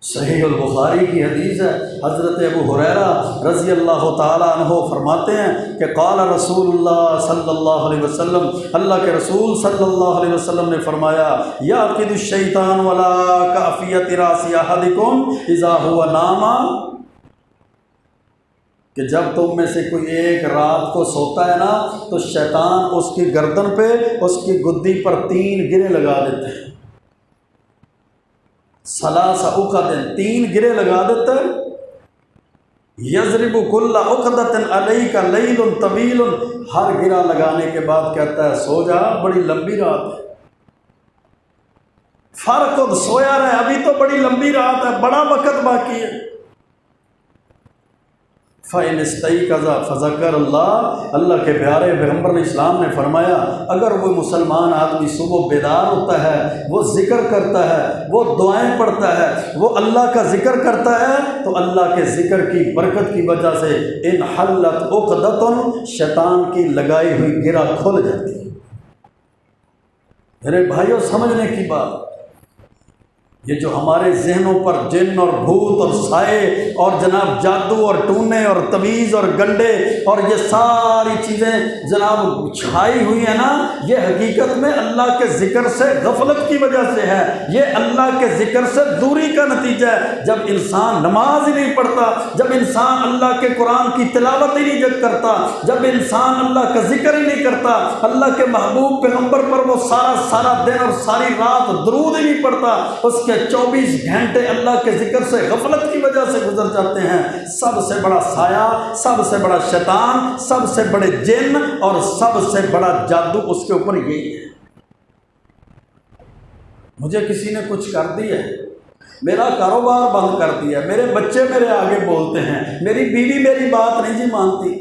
صحیح البخاری کی حدیث ہے، حضرت ابو ہریرہ رضی اللہ تعالیٰ عنہ فرماتے ہیں کہ قال رسول اللہ صلی اللہ علیہ وسلم، اللہ کے رسول صلی اللہ علیہ وسلم نے فرمایا، یعقد الشیطان ولا کافیۃ راس احدکم اذا هو نام، کہ جب تم میں سے کوئی ایک رات کو سوتا ہے نا تو شیطان اس کی گردن پہ، اس کی گدی پر 3 گرے لگا دیتے ہیں، ثلاث عقد، 3 گرے لگا دیتا ہے، یضرب کل عقدۃ علیک لیل طویل، ہر گرا لگانے کے بعد کہتا ہے سو جا، بڑی لمبی رات ہے، فرقد، سویا رہے، ابھی تو بڑی لمبی رات ہے، بڑا وقت باقی ہے۔ فَإِنِ اسْتَيْقَظَ فَذَكَرَ اللَّهَ، اللہ کے پیارے پیغمبر اسلام نے فرمایا اگر وہ مسلمان آدمی صبح بیدار ہوتا ہے، وہ ذکر کرتا ہے، وہ دعائیں پڑھتا ہے، وہ اللہ کا ذکر کرتا ہے، تو اللہ کے ذکر کی برکت کی وجہ سے انحلت عقدۃ، شیطان کی لگائی ہوئی گرہ کھل جاتی ہے۔ میرے بھائیوں سمجھنے کی بات، یہ جو ہمارے ذہنوں پر جن اور بھوت اور سائے اور جناب جادو اور ٹونے اور تویز اور گنڈے اور یہ ساری چیزیں جناب چھائی ہوئی ہیں نا، یہ حقیقت میں اللہ کے ذکر سے غفلت کی وجہ سے ہے، یہ اللہ کے ذکر سے دوری کا نتیجہ ہے۔ جب انسان نماز ہی نہیں پڑھتا، جب انسان اللہ کے قرآن کی تلاوت ہی نہیں کرتا، جب انسان اللہ کا ذکر ہی نہیں کرتا، اللہ کے محبوب پیغمبر پر وہ سارا دن اور ساری رات درود ہی نہیں پڑھتا، اس کے 24 گھنٹے اللہ کے ذکر سے غفلت کی وجہ سے گزر جاتے ہیں۔ سب سے بڑا سایہ، سب سے بڑا شیطان، سب سے بڑے جن اور سب سے بڑا جادو اس کے اوپر یہی ہے۔ مجھے کسی نے کچھ کر دیا ہے، میرا کاروبار بند کر دیا، میرے بچے میرے آگے بولتے ہیں، میری بیوی میری بات نہیں جی مانتی،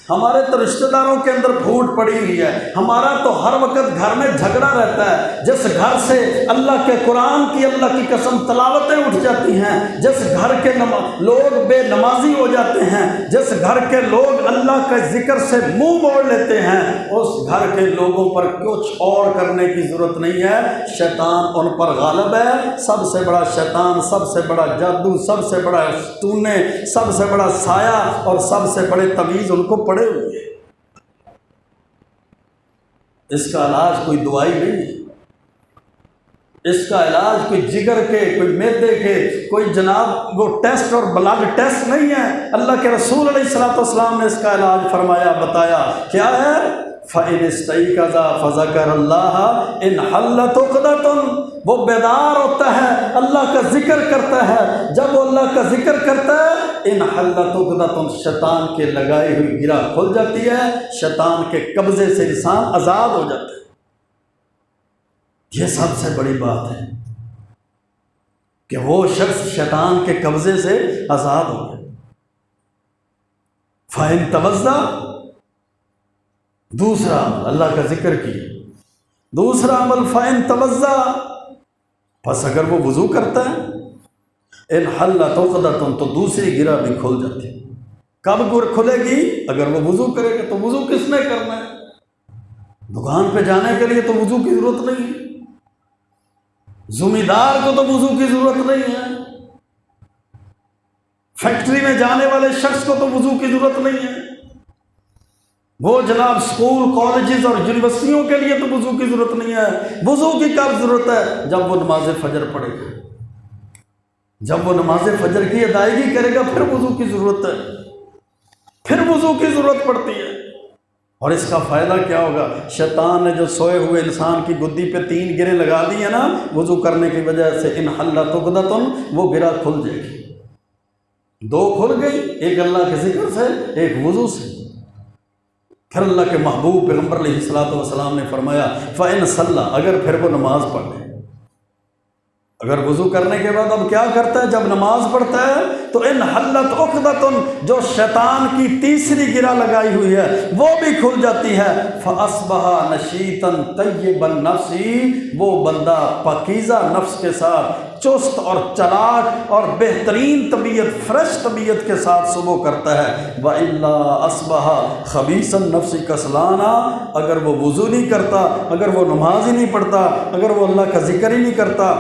ہمارے تو رشتہ داروں کے اندر پھوٹ پڑی ہوئی ہے، ہمارا تو ہر وقت گھر میں جھگڑا رہتا ہے، جس گھر سے اللہ کے قرآن کی اللہ کی قسم تلاوتیں اٹھ جاتی ہیں، جس گھر کے لوگ بے نمازی ہو جاتے ہیں، جس گھر کے لوگ اللہ کے ذکر سے منہ موڑ لیتے ہیں، اس گھر کے لوگوں پر کچھ اور کرنے کی ضرورت نہیں ہے، شیطان ان پر غالب ہے۔ سب سے بڑا شیطان، سب سے بڑا جادو، سب سے بڑا ٹونے، سب سے بڑا سایہ اور سب سے بڑے تویز ان کو پڑے ہوئے ہیں۔ اس کا علاج کوئی دوائی نہیں ہے، اس کا علاج کوئی جگر کے، کوئی معدے کے، کوئی جناب وہ ٹیسٹ اور بلڈ ٹیسٹ نہیں ہے۔ اللہ کے رسول علیہ الصلوۃ والسلام نے اس کا علاج فرمایا، بتایا کیا ہے؟ فَإِنِ اسْتَيْقَظَ فَذَكَرَ اللَّهَ انْحَلَّتْ عُقْدَةٌ، وہ بیدار ہوتا ہے، اللہ کا ذکر کرتا ہے، جب وہ اللہ کا ذکر کرتا ہے انْحَلَّتْ عُقْدَةٌ، شیطان کے لگائی ہوئی گرہ کھل جاتی ہے، شیطان کے قبضے سے انسان آزاد ہو جاتا ہے۔ یہ سب سے بڑی بات ہے کہ وہ شخص شیطان کے قبضے سے آزاد ہو گیا۔ فَإِن تَوَضَّأَ، دوسرا عمل اللہ کا ذکر کیا، دوسرا عمل فَإِن تَوَضَّأَ، پس اگر وہ وضو کرتا ہے انحلت عقدۃ، تو دوسری گرہ بھی کھل جاتی ہے۔ کب گر کھلے گی؟ اگر وہ وضو کرے گا۔ تو وضو کس نے کرنا ہے؟ دکان پہ جانے کے لیے تو وضو کی ضرورت نہیں ہے، زمیندار کو تو وضو کی ضرورت نہیں ہے، فیکٹری میں جانے والے شخص کو تو وضو کی ضرورت نہیں ہے، وہ جناب اسکول کالجز اور یونیورسٹیوں کے لیے تو وضو کی ضرورت نہیں ہے۔ وضو کی کب ضرورت ہے؟ جب وہ نماز فجر پڑھے گا، جب وہ نماز فجر کی ادائیگی کرے گا پھر وضو کی ضرورت ہے، پھر وضو کی ضرورت پڑتی ہے۔ اور اس کا فائدہ کیا ہوگا؟ شیطان نے جو سوئے ہوئے انسان کی گدی پہ 3 گرے لگا دی ہیں نا وضو کرنے کی وجہ سے، انحلت عقدۃ، وہ گرہ کھل جائے گی۔ 2 کھل گئی، ایک اللہ کے ذکر سے، ایک وضو سے۔ پھر اللہ کے محبوب پیغمبر علیہ الصلوۃ والسلام نے فرمایا فَإِن صَلَّى، اگر پھر وہ نماز پڑھ لے، اگر وضو کرنے کے بعد اب کیا کرتا ہے؟ جب نماز پڑھتا ہے تو انحلت عقدۃ، جو شیطان کی تیسری گرہ لگائی ہوئی ہے وہ بھی کھل جاتی ہے۔ فَأَصْبَحَ نَشِيطًا طَيِّبَ النَّفْسِ، وہ بندہ پاکیزہ نفس کے ساتھ، چست اور چلاک اور بہترین طبیعت، فریش طبیعت کے ساتھ صبح کرتا ہے۔ وَإِلَّا أَصْبَحَ خَبِيثَ النَّفْسِ كَسْلَانًا، اگر وہ وضو نہیں کرتا، اگر وہ نماز ہی نہیں پڑھتا، اگر وہ اللہ کا ذکر ہی نہیں کرتا،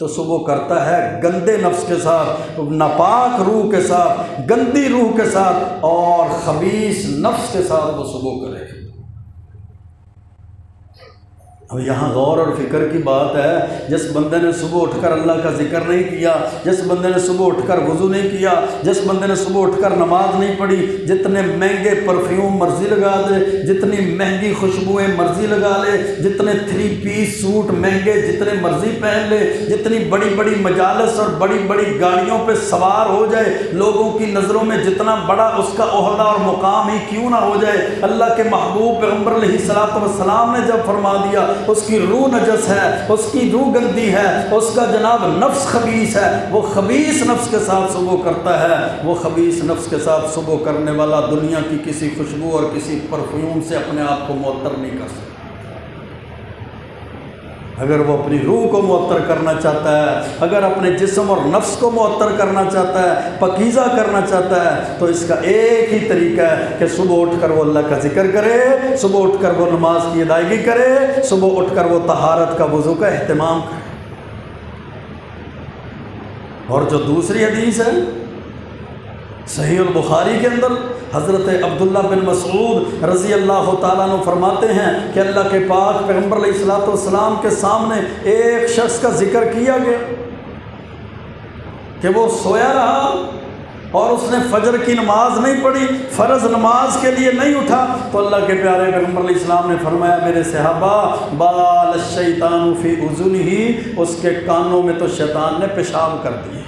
تو صبح کرتا ہے گندے نفس کے ساتھ، ناپاک روح کے ساتھ، گندی روح کے ساتھ اور خبیث نفس کے ساتھ وہ صبح کرے۔ اب یہاں غور اور فکر کی بات ہے، جس بندے نے صبح اٹھ کر اللہ کا ذکر نہیں کیا، جس بندے نے صبح اٹھ کر وضو نہیں کیا، جس بندے نے صبح اٹھ کر نماز نہیں پڑھی، جتنے مہنگے پرفیوم مرضی لگا دے، جتنی مہنگی خوشبوئیں مرضی لگا لے، جتنے 3 پیس سوٹ مہنگے جتنے مرضی پہن لے، جتنی بڑی بڑی مجالس اور بڑی بڑی گاڑیوں پہ سوار ہو جائے، لوگوں کی نظروں میں جتنا بڑا اس کا عہدہ اور مقام ہی کیوں نہ ہو جائے، اللہ کے محبوب پیغمبر علیہ الصلوۃ والسلام نے جب فرما دیا اس کی روح نجس ہے، اس کی روح گندی ہے، اس کا جناب نفس خبیث ہے، وہ خبیث نفس کے ساتھ صبح کرتا ہے، وہ خبیث نفس کے ساتھ صبح کرنے والا دنیا کی کسی خوشبو اور کسی پرفیوم سے اپنے آپ کو معطر نہیں کر سکتا۔ اگر وہ اپنی روح کو معطر کرنا چاہتا ہے، اگر اپنے جسم اور نفس کو معطر کرنا چاہتا ہے، پاکیزہ کرنا چاہتا ہے، تو اس کا ایک ہی طریقہ ہے کہ صبح اٹھ کر وہ اللہ کا ذکر کرے، صبح اٹھ کر وہ نماز کی ادائیگی کرے، صبح اٹھ کر وہ طہارت کا وضو کا اہتمام کرے۔ اور جو دوسری حدیث ہے صحیح البخاری کے اندر، حضرت عبداللہ بن مسعود رضی اللہ تعالیٰ عنہ فرماتے ہیں کہ اللہ کے پاک پیغمبر علیہ الصلوۃ والسلام کے سامنے ایک شخص کا ذکر کیا گیا کہ وہ سویا رہا اور اس نے فجر کی نماز نہیں پڑھی، فرض نماز کے لیے نہیں اٹھا، تو اللہ کے پیارے پیغمبر علیہ السلام نے فرمایا میرے صحابہ بال الشیطان فی اذنہ، اس کے کانوں میں تو شیطان نے پیشاب کر دیے۔